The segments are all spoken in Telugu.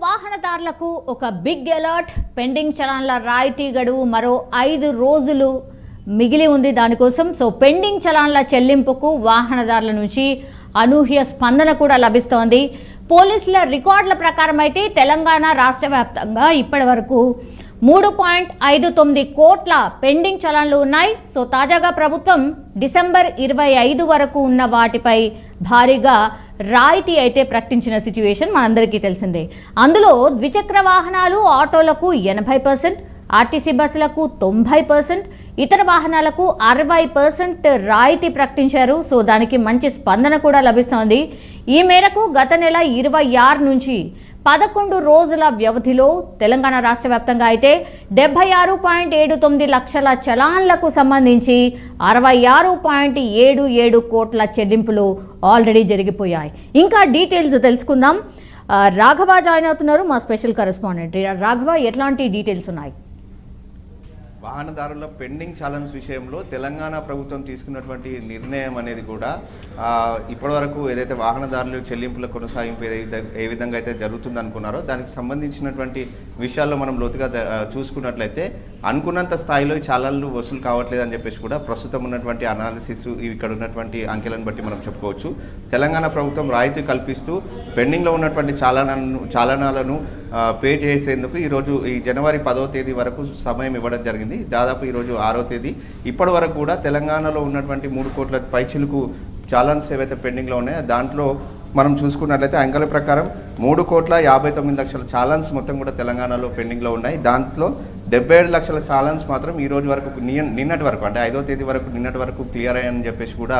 వాహనదారులకు ఒక బిగ్ అలర్ట్. పెండింగ్ చలాన్ల రాయితీ గడువు మరో 5 రోజులు మిగిలి ఉంది. దానికోసం పెండింగ్ చలాన్ల చెల్లింపుకు వాహనదారుల నుంచి అనూహ్య స్పందన కూడా లభిస్తోంది. పోలీసుల రికార్డుల ప్రకారం అయితే తెలంగాణ రాష్ట్ర వ్యాప్తంగా ఇప్పటి వరకు 3.59 కోట్ల పెండింగ్ చలాన్లు ఉన్నాయి. తాజాగా ప్రభుత్వం డిసెంబర్ 25 వరకు ఉన్న వాటిపై భారీగా రాయితీ అయితే ప్రకటించిన సిచ్యువేషన్ మనందరికీ తెలిసిందే. అందులో ద్విచక్ర వాహనాలు, ఆటోలకు 80%, ఆర్టీసీ బస్సులకు 90%, ఇతర వాహనాలకు 60% రాయితీ ప్రకటించారు. దానికి మంచి స్పందన కూడా లభిస్తోంది. ఈ మేరకు గత నెల 26 నుంచి 11 రోజుల వ్యవధిలో తెలంగాణ రాష్ట్ర వ్యాప్తంగా అయితే 76.79 లక్షల చలాన్లకు సంబంధించి 66.77 కోట్ల చెల్లింపులు ఆల్రెడీ జరిగిపోయాయి. ఇంకా డీటెయిల్స్ తెలుసుకుందాం. రాఘవ జాయిన్ అవుతున్నారు, మా స్పెషల్ కరెస్పాండెంట్. రాఘవ, ఎట్లాంటి డీటెయిల్స్ ఉన్నాయి? వాహనదారుల పెండింగ్ ఛాలెంజ్ విషయంలో తెలంగాణ ప్రభుత్వం తీసుకున్నటువంటి నిర్ణయం అనేది కూడా ఇప్పటివరకు ఏదైతే వాహనదారులు చెల్లింపుల కొనసాగింపు ఏ విధంగా అయితే జరుగుతుంది అనుకున్నారో దానికి సంబంధించినటువంటి విషయాల్లో మనం లోతుగా చూసుకున్నట్లయితే అనుకున్నంత స్థాయిలో ఛాలన్లు వసూలు కావట్లేదు అని చెప్పేసి కూడా ప్రస్తుతం ఉన్నటువంటి అనాలిసిస్ ఇక్కడ ఉన్నటువంటి అంకెలను బట్టి మనం చెప్పుకోవచ్చు. తెలంగాణ ప్రభుత్వం రాయితీ కల్పిస్తూ పెండింగ్లో ఉన్నటువంటి చాలనాలను పే చేసేందుకు ఈరోజు ఈ జనవరి 10వ తేదీ వరకు సమయం ఇవ్వడం జరిగింది. దాదాపు ఈరోజు 6వ తేదీ. ఇప్పటి వరకు కూడా తెలంగాణలో ఉన్నటువంటి 3 కోట్ల పైచిలకు చాలన్స్ ఏవైతే పెండింగ్లో ఉన్నాయో దాంట్లో మనం చూసుకున్నట్లయితే అంకెల ప్రకారం 3,59 లక్షల చాలన్స్ మొత్తం కూడా తెలంగాణలో పెండింగ్లో ఉన్నాయి. దాంట్లో 77 లక్షల చాలన్స్ మాత్రం ఈ రోజు వరకు నిన్నటి వరకు అంటే 5వ తేదీ వరకు నిన్నటి వరకు క్లియర్ అయ్యాయని చెప్పేసి కూడా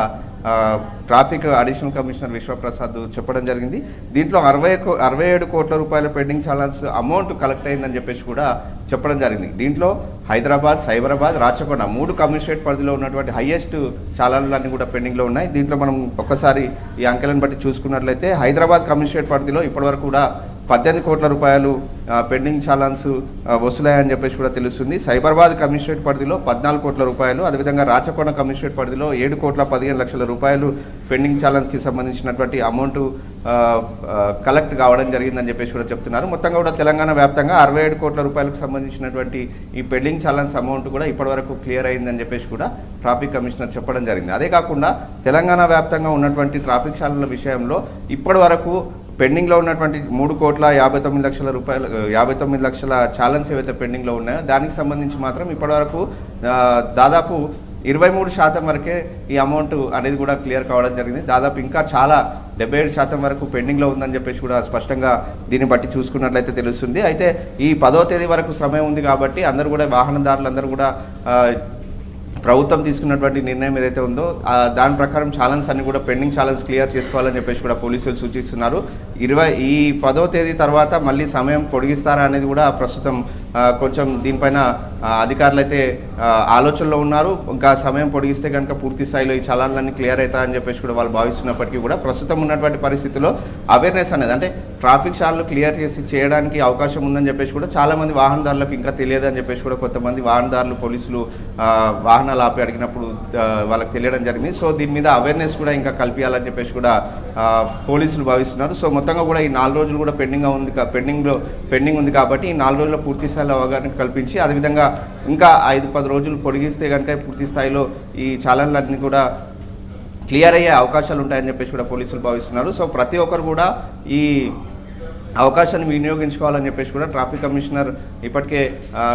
ట్రాఫిక్ అడిషనల్ కమిషనర్ విశ్వప్రసాద్ చెప్పడం జరిగింది. దీంట్లో 67 కోట్ల రూపాయల పెండింగ్ చాలన్స్ అమౌంట్ కలెక్ట్ అయిందని చెప్పేసి కూడా చెప్పడం జరిగింది. దీంట్లో హైదరాబాద్, సైబరాబాద్, రాచకొండ 3 కమిషనరేట్ పరిధిలో ఉన్నటువంటి హైయెస్ట్ చాలన్లన్నీ కూడా పెండింగ్లో ఉన్నాయి. దీంట్లో మనం ఒక్కసారి ఈ అంకెలను బట్టి చూసుకున్నట్లయితే హైదరాబాద్ కమిషనరేట్ పరిధిలో ఇప్పటివరకు కూడా 18 కోట్ల రూపాయలు పెండింగ్ చాలన్స్ వసూలయ్యాయని చెప్పేసి కూడా తెలుస్తుంది. సైబరాబాద్ కమిషనరేట్ పరిధిలో 14 కోట్ల రూపాయలు, అదేవిధంగా రాచకొండ కమిషనరేట్ పరిధిలో 7,15 లక్షల రూపాయలు పెండింగ్ చాలన్స్కి సంబంధించినటువంటి అమౌంట్ కలెక్ట్ కావడం జరిగిందని చెప్పేసి కూడా చెప్తున్నారు. మొత్తంగా కూడా తెలంగాణ వ్యాప్తంగా 67 కోట్ల రూపాయలకు సంబంధించినటువంటి ఈ పెండింగ్ చాలన్స్ అమౌంట్ కూడా ఇప్పటివరకు క్లియర్ అయిందని చెప్పేసి కూడా ట్రాఫిక్ కమిషనర్ చెప్పడం జరిగింది. అదే కాకుండా తెలంగాణ వ్యాప్తంగా ఉన్నటువంటి ట్రాఫిక్ చాలన్ల విషయంలో ఇప్పటి వరకు పెండింగ్లో ఉన్నటువంటి 3,59 లక్షల రూపాయలు 59 లక్షల ఛాలెంజ్ ఏవైతే పెండింగ్లో ఉన్నాయో దానికి సంబంధించి మాత్రం ఇప్పటివరకు దాదాపు 23% వరకే ఈ అమౌంట్ అనేది కూడా క్లియర్ కావడం జరిగింది. దాదాపు ఇంకా చాలా 77% వరకు పెండింగ్లో ఉందని చెప్పేసి కూడా స్పష్టంగా దీన్ని బట్టి చూసుకున్నట్లయితే తెలుస్తుంది. అయితే ఈ 10వ తేదీ వరకు సమయం ఉంది కాబట్టి అందరూ కూడా వాహనదారులందరూ కూడా ప్రభుత్వం తీసుకున్నటువంటి నిర్ణయం ఏదైతే ఉందో దాని ప్రకారం ఛాలెంజ్ అన్ని కూడా పెండింగ్ ఛాలెంజ్ క్లియర్ చేసుకోవాలని చెప్పేసి కూడా పోలీసులు సూచిస్తున్నారు. ఈ 10వ తేదీ తర్వాత మళ్ళీ సమయం పొడిగిస్తారా అనేది కూడా ప్రస్తుతం కొంచెం దీనిపైన అధికారులు అయితే ఆలోచనలో ఉన్నారు. ఇంకా సమయం పొడిగిస్తే కనుక పూర్తి స్థాయిలో ఈ చలాన్లన్నీ క్లియర్ అవుతాయని చెప్పేసి కూడా వాళ్ళు భావిస్తున్నప్పటికీ కూడా ప్రస్తుతం ఉన్నటువంటి పరిస్థితిలో అవేర్నెస్ అనేది అంటే ట్రాఫిక్ చాలన్లు క్లియర్ చేయడానికి అవకాశం ఉందని చెప్పేసి కూడా చాలామంది వాహనదారులకు ఇంకా తెలియదని చెప్పేసి కూడా కొంతమంది వాహనదారులు పోలీసులు వాహనాలు ఆపి అడిగినప్పుడు వాళ్ళకి తెలియడం జరిగింది. దీని మీద అవేర్నెస్ కూడా ఇంకా కల్పించాలని చెప్పేసి కూడా పోలీసులు భావిస్తున్నారు. మొత్తంగా కూడా ఈ 4 రోజులు కూడా పెండింగ్ ఉంది కాబట్టి ఈ 4 రోజుల్లో పూర్తి స్థాయిలో అవగాహన కల్పించి అదేవిధంగా ఇంకా 5-10 రోజులు పొడిగిస్తే కనుక పూర్తి స్థాయిలో ఈ చాలన్లన్నీ కూడా క్లియర్ అయ్యే అవకాశాలు ఉంటాయని చెప్పేసి కూడా పోలీసులు భావిస్తున్నారు. ప్రతి ఒక్కరు కూడా ఈ అవకాశాన్ని వినియోగించుకోవాలని చెప్పేసి కూడా ట్రాఫిక్ కమిషనర్ ఇప్పటికే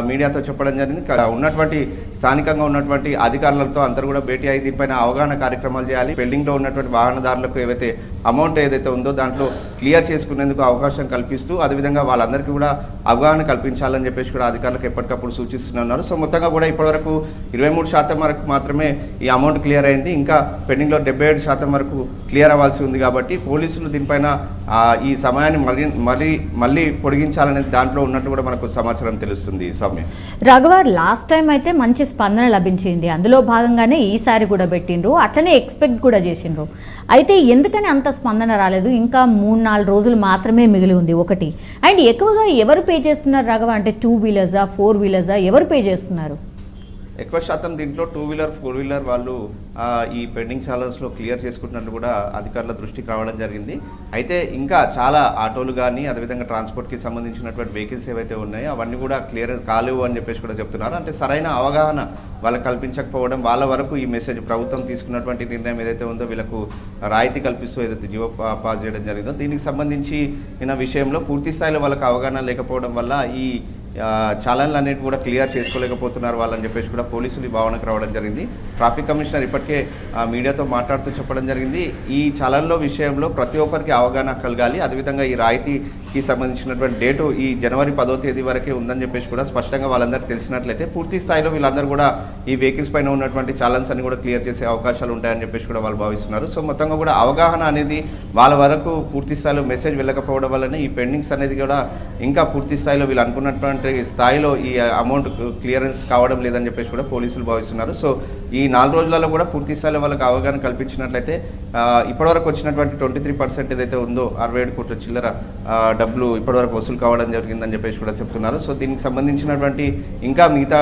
మీడియాతో చెప్పడం జరిగింది. ఉన్నటువంటి స్థానికంగా ఉన్నటువంటి అధికారులతో అందరూ కూడా భేటీ అయ్యి దీనిపైన అవగాహన కార్యక్రమాలు చేయాలి. పెండింగ్లో ఉన్నటువంటి వాహనదారులకు ఏవైతే అమౌంట్ ఏదైతే ఉందో దాంట్లో క్లియర్ చేసుకునేందుకు అవకాశం కల్పిస్తూ అదేవిధంగా వాళ్ళందరికీ కూడా అవగాహన కల్పించాలని చెప్పేసి కూడా అధికారులకు ఎప్పటికప్పుడు సూచిస్తున్నారు. మొత్తంగా కూడా ఇప్పటివరకు 23% వరకు మాత్రమే ఈ అమౌంట్ క్లియర్ అయింది. ఇంకా పెండింగ్లో 77% వరకు క్లియర్ అవ్వాల్సి ఉంది కాబట్టి పోలీసులు దీనిపైన ఈ సమయాన్ని మళ్ళీ పొడిగించాలనేది దాంట్లో ఉన్నట్టు కూడా మనకు సమాచారం తెలుస్తుంది. సౌమ్య, రాఘవ, లాస్ట్ టైం అయితే మంచి స్పందన లభించింది. అందులో భాగంగానే ఈసారి కూడా పెట్టిండ్రు, అట్లనే ఎక్స్పెక్ట్ కూడా చేసిండ్రు. అయితే ఎందుకని అంత స్పందన రాలేదు? ఇంకా 3-4 రోజులు మాత్రమే మిగిలి ఉంది ఒకటి. అండ్ ఎక్కువగా ఎవరు పే చేస్తున్నారు రాఘవ? అంటే 2 వీలర్సా, 4 వీలర్సా, ఎవరు పే చేస్తున్నారు? ఎక్కువ శాతం దీంట్లో 2 వీలర్ 4 వీలర్ వాళ్ళు ఈ పెండింగ్ ఛాలెంజ్లో క్లియర్ చేసుకుంటున్నట్టు కూడా అధికారుల దృష్టికి రావడం జరిగింది. అయితే ఇంకా చాలా ఆటోలు కానీ అదేవిధంగా ట్రాన్స్పోర్ట్కి సంబంధించినటువంటి వెహికల్స్ ఏవైతే ఉన్నాయో అవన్నీ కూడా క్లియర్ కాలేవు అని చెప్పేసి కూడా చెప్తున్నారు. అంటే సరైన అవగాహన వాళ్ళకి కల్పించకపోవడం, వాళ్ళ వరకు ఈ మెసేజ్ ప్రభుత్వం తీసుకున్నటువంటి నిర్ణయం ఏదైతే ఉందో వీళ్ళకు రాయితీ కల్పిస్తూ ఏదైతే జీవో పాస్ చేయడం జరిగిందో దీనికి సంబంధించి విషయంలో పూర్తి స్థాయిలో వాళ్ళకి అవగాహన లేకపోవడం వల్ల ఈ చాలన్లు అన్నిటి కూడా క్లియర్ చేసుకోలేకపోతున్నారు వాళ్ళని చెప్పేసి కూడా పోలీసులు భావనకు రావడం జరిగింది. ట్రాఫిక్ కమిషనర్ ఇప్పటికే మీడియాతో మాట్లాడుతూ చెప్పడం జరిగింది, ఈ చాలన్ల విషయంలో ప్రతి ఒక్కరికి అవగాహన కలగాలి. అదేవిధంగా ఈ రాయితీకి సంబంధించినటువంటి డేటు ఈ జనవరి 10వ తేదీ వరకే ఉందని చెప్పేసి కూడా స్పష్టంగా వాళ్ళందరికీ తెలిసినట్లయితే పూర్తి స్థాయిలో వీళ్ళందరూ కూడా ఈ వెహికల్స్ పైన ఉన్నటువంటి చాలన్స్ అన్ని కూడా క్లియర్ చేసే అవకాశాలు ఉంటాయని చెప్పేసి కూడా వాళ్ళు భావిస్తున్నారు. సో మొత్తంగా కూడా అవగాహన అనేది వాళ్ళ వరకు పూర్తి స్థాయిలో మెసేజ్ వెళ్ళకపోవడం వల్లనే ఈ పెండింగ్స్ అనేది కూడా ఇంకా పూర్తి స్థాయిలో వీళ్ళు అనుకున్నటువంటి స్థాయిలో ఈ అమౌంట్ క్లియరెన్స్ కావడం లేదని చెప్పేసి కూడా పోలీసులు భావిస్తున్నారు. సో ఈ 4 రోజులలో కూడా పూర్తి స్థాయిలో వాళ్ళకి అవగాహన కల్పించినట్లయితే ఇప్పటివరకు వచ్చినటువంటి 23% ఏదైతే ఉందో 67 కోట్ల చిల్లర డబ్బులు ఇప్పటివరకు వసూలు కావడం జరిగిందని చెప్పేసి కూడా చెప్తున్నారు. సో దీనికి సంబంధించినటువంటి ఇంకా మిగతా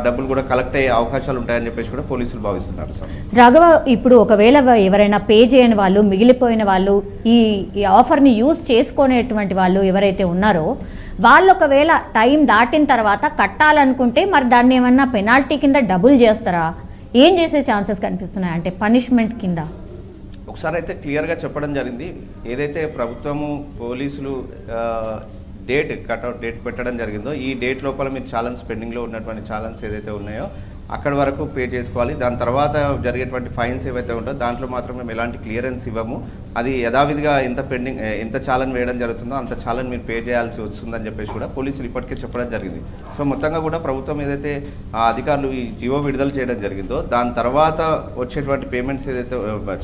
డబ్బులు కూడా కలెక్ట్ అయ్యే అవకాశాలు ఉంటాయని చెప్పేసి కూడా పోలీసులు భావిస్తున్నారు. రాఘవ, ఇప్పుడు ఒకవేళ ఎవరైనా పే చేయని వాళ్ళు, మిగిలిపోయిన వాళ్ళు, ఈ ఆఫర్ని యూజ్ చేసుకునేటువంటి వాళ్ళు ఎవరైతే ఉన్నారో వాళ్ళు ఒకవేళ టైం దాటిన తర్వాత కట్టాలనుకుంటే మరి దాన్ని ఏమన్నా పెనాల్టీ కింద డబుల్ చేస్తారా? ఏం చేసే ఛాన్సెస్ కనిపిస్తున్నాయి, అంటే పనిష్మెంట్ కింద? ఒకసారి అయితే క్లియర్గా చెప్పడం జరిగింది, ఏదైతే ప్రభుత్వము పోలీసులు కట్అవుట్ డేట్ పెట్టడం జరిగిందో ఈ డేట్ లోపల మీరు ఛాలెంజ్ పెండింగ్లో ఉన్నటువంటి ఛాలెంజ్ ఏదైతే ఉన్నాయో అక్కడి వరకు పే చేసుకోవాలి. దాని తర్వాత జరిగేటువంటి ఫైన్స్ ఏవైతే ఉంటాయో దాంట్లో మాత్రం మేము ఎలాంటి క్లియరెన్స్ ఇవ్వము. అది యథావిధిగా ఎంత ఛాలెంజ్ వేయడం జరుగుతుందో అంత ఛాలెంజ్ మీరు పే చేయాల్సి వస్తుందని చెప్పేసి కూడా పోలీసులు ఇప్పటికే చెప్పడం జరిగింది. సో మొత్తంగా కూడా ప్రభుత్వం ఏదైతే అధికారులు ఈ జీవో విడుదల చేయడం జరిగిందో దాని తర్వాత వచ్చేటువంటి పేమెంట్స్ ఏదైతే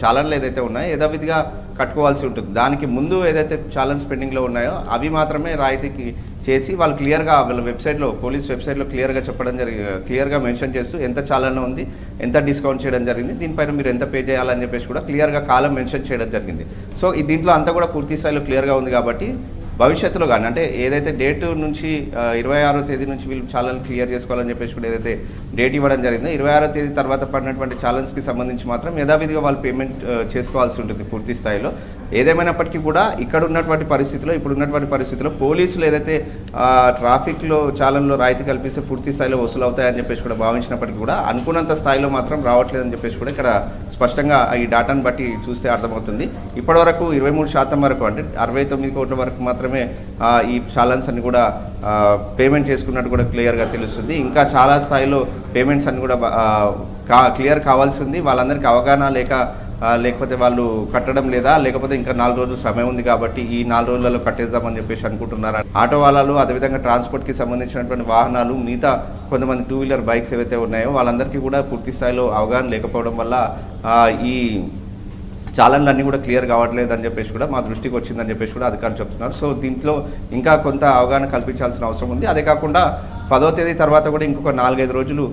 ఛాలెంజ్లు ఏదైతే ఉన్నాయో యథావిధిగా కట్టుకోవాల్సి ఉంటుంది. దానికి ముందు ఏదైతే ఛాలెంజ్ పెండింగ్లో ఉన్నాయో అవి మాత్రమే రాయితీకి చేసి వాళ్ళు క్లియర్గా వాళ్ళ వెబ్సైట్లో, పోలీస్ వెబ్సైట్లో క్లియర్గా చెప్పడం క్లియర్గా మెన్షన్ చేస్తూ ఎంత చాలన ఉంది, ఎంత డిస్కౌంట్ చేయడం జరిగింది, దీనిపైన మీరు ఎంత పే చేయాలని చెప్పేసి కూడా క్లియర్గా కాలం మెన్షన్ చేయడం జరిగింది. సో దీంట్లో అంతా కూడా పూర్తి స్థాయిలో క్లియర్గా ఉంది కాబట్టి భవిష్యత్తులో కానీ అంటే ఏదైతే డేటు నుంచి 26వ తేదీ నుంచి వీళ్ళు ఛాలెంజ్ క్లియర్ చేసుకోవాలని చెప్పేసి కూడా ఏదైతే డేట్ ఇవ్వడం జరిగిందో 26వ తేదీ తర్వాత పడినటువంటి ఛాలెంజ్కి సంబంధించి మాత్రం యథావిధిగా వాళ్ళు పేమెంట్ చేసుకోవాల్సి ఉంటుంది పూర్తి స్థాయిలో. ఏదేమైనప్పటికీ కూడా ఇప్పుడు ఉన్నటువంటి పరిస్థితిలో పోలీసులు ఏదైతే ట్రాఫిక్లో ఛాలెంజ్లో రాయితీ కల్పిస్తే పూర్తి స్థాయిలో వసూలు అవుతాయని చెప్పేసి కూడా భావించినప్పటికీ కూడా అనుకున్నంత స్థాయిలో మాత్రం రావట్లేదని చెప్పేసి కూడా ఇక్కడ స్పష్టంగా ఈ డేటాను బట్టి చూస్తే అర్థమవుతుంది. ఇప్పటివరకు 23% వరకు అంటే 69 కోట్ల వరకు మాత్రమే ఈ ఛాలెంజ్ అన్ని కూడా పేమెంట్ చేసుకున్నట్టు కూడా క్లియర్గా తెలుస్తుంది. ఇంకా చాలా స్థాయిలో పేమెంట్స్ అన్ని కూడా క్లియర్ కావాల్సి ఉంది. వాళ్ళందరికీ అవగాహన లేకపోతే వాళ్ళు కట్టడం లేదా, లేకపోతే ఇంకా 4 రోజులు సమయం ఉంది కాబట్టి ఈ 4 రోజులలో కట్టేద్దామని చెప్పేసి అనుకుంటున్నారు. ఆటో వాళ్ళలు, అదేవిధంగా ట్రాన్స్పోర్ట్కి సంబంధించినటువంటి వాహనాలు, మిగతా కొంతమంది 2 వీలర్ బైక్స్ ఏవైతే ఉన్నాయో వాళ్ళందరికీ కూడా పూర్తి స్థాయిలో అవగాహన లేకపోవడం వల్ల ఈ ఛాలెంజ్లు అన్నీ కూడా క్లియర్ కావట్లేదు అని చెప్పేసి కూడా మా దృష్టికి వచ్చిందని చెప్పేసి కూడా అధికారులు చెప్తున్నారు. సో దీంట్లో ఇంకా కొంత అవగాహన కల్పించాల్సిన అవసరం ఉంది. అదే కాకుండా 10వ తేదీ తర్వాత కూడా ఇంకొక 4-5 రోజులు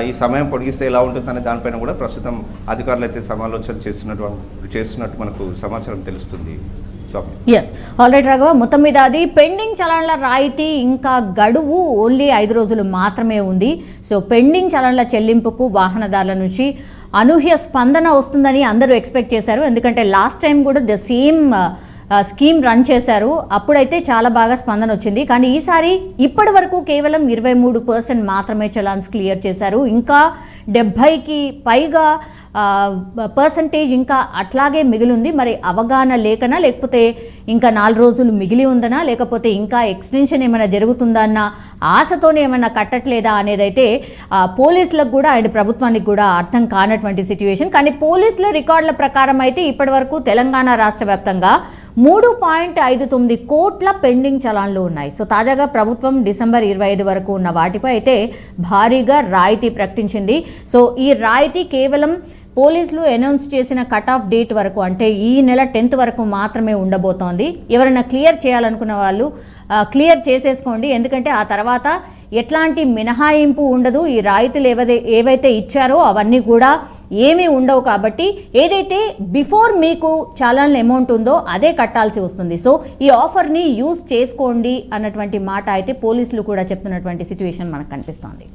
ఈ సమయం పొడిగిస్తే ఎలా ఉంటుందనే దానిపైన కూడా ప్రస్తుతం అధికారులు అయితే సమాలోచన చేస్తున్నట్టు మనకు సమాచారం తెలుస్తుంది. ఎస్, ఆల్రైట్ రాఘవ, మొత్తం మీద అది పెండింగ్ చలాన్ల రాయితీ ఇంకా గడువు ఓన్లీ 5 రోజులు మాత్రమే ఉంది. సో పెండింగ్ చలాన్ల చెల్లింపుకు వాహనదారుల నుంచి అనూహ్య స్పందన వస్తుందని అందరూ ఎక్స్పెక్ట్ చేశారు. ఎందుకంటే లాస్ట్ టైం కూడా ద సేమ్ స్కీమ్ రన్ చేశారు, అప్పుడైతే చాలా బాగా స్పందన వచ్చింది. కానీ ఈసారి ఇప్పటి వరకు కేవలం 23% మాత్రమే చలాన్స్ క్లియర్ చేశారు. ఇంకా 70కి పైగా పర్సంటేజ్ ఇంకా అట్లాగే మిగిలింది. మరి అవగాహన లేకనా, లేకపోతే ఇంకా 4 రోజులు మిగిలి ఉందనా, లేకపోతే ఇంకా ఎక్స్టెన్షన్ ఏమైనా జరుగుతుందా అన్న ఆశతోనే ఏమైనా కట్టట్లేదా అనేదైతే పోలీసులకు కూడా అండ్ ప్రభుత్వానికి కూడా అర్థం కానటువంటి సిచ్యువేషన్. కానీ పోలీసుల రికార్డుల ప్రకారం అయితే ఇప్పటి వరకు తెలంగాణ రాష్ట్ర వ్యాప్తంగా 3.59 కోట్ల పెండింగ్ చలాన్లు ఉన్నాయి. సో తాజాగా ప్రభుత్వం డిసెంబర్ 25 వరకు ఉన్న వాటిపై అయితే భారీగా రాయితీ ప్రకటించింది. సో ఈ రాయితీ కేవలం పోలీసులు అనౌన్స్ చేసిన కట్ ఆఫ్ డేట్ వరకు, అంటే ఈ నెల 10th వరకు మాత్రమే ఉండబోతోంది. ఎవరైనా క్లియర్ చేయాలనుకున్న వాళ్ళు క్లియర్ చేసేసుకోండి, ఎందుకంటే ఆ తర్వాత ఎట్లాంటి మినహాయింపు ఉండదు. ఈ రాయితీలు ఏవైతే ఇచ్చారో అవన్నీ కూడా ఏమీ ఉండవు. కాబట్టి ఏదైతే బిఫోర్ మీకు చాలాన్ అమౌంట్ ఉందో అదే కట్టాల్సి వస్తుంది. సో ఈ ఆఫర్ని యూజ్ చేసుకోండి అన్నటువంటి మాట అయితే పోలీసులు కూడా చెప్తున్నటువంటి సిచ్యువేషన్ మనకు కనిపిస్తోంది.